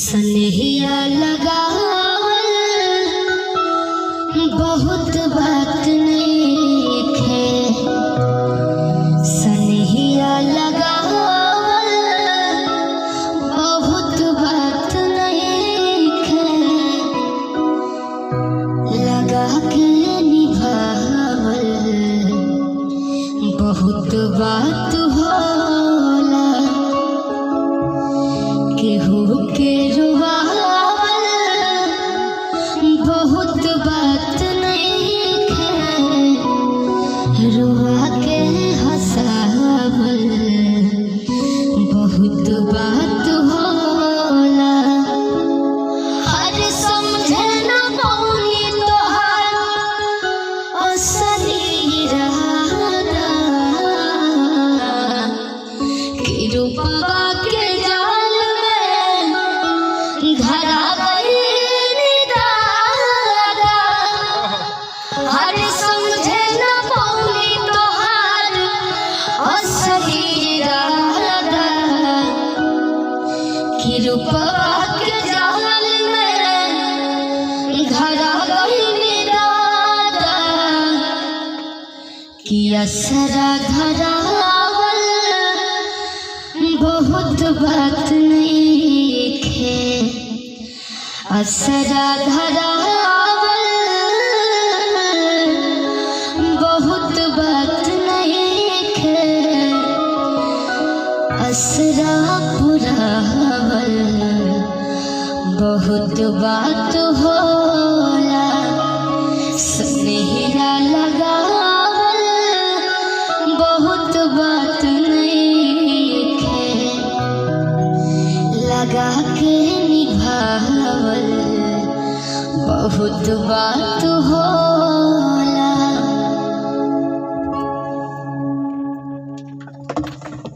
सनहिया लगावल बहुत बात नइखे। सनहिया लगावल बहुत बात नइखे। लगा के निभावल बहुत बात होला। केहू के रुवावल बहुत बात नइखे। रुआ के हंसावल बहुत बात होला। अरे समझे न पौनी तोहार असली इरादा कि रूपवा के जाल में धरा गई दादा। अरे समझे न पौनी तोहार असली इरादा कि रूपवा के जाल में धरा गई दादा। कि असरा धरावल बहुत बात नइखे। असरा धरावल बहुत बात नइखे। असरा पुरावल बहुत बात होला। सनहिया लगावल बहुत बात नइखे। लगा के निभावल बहुत बात होला।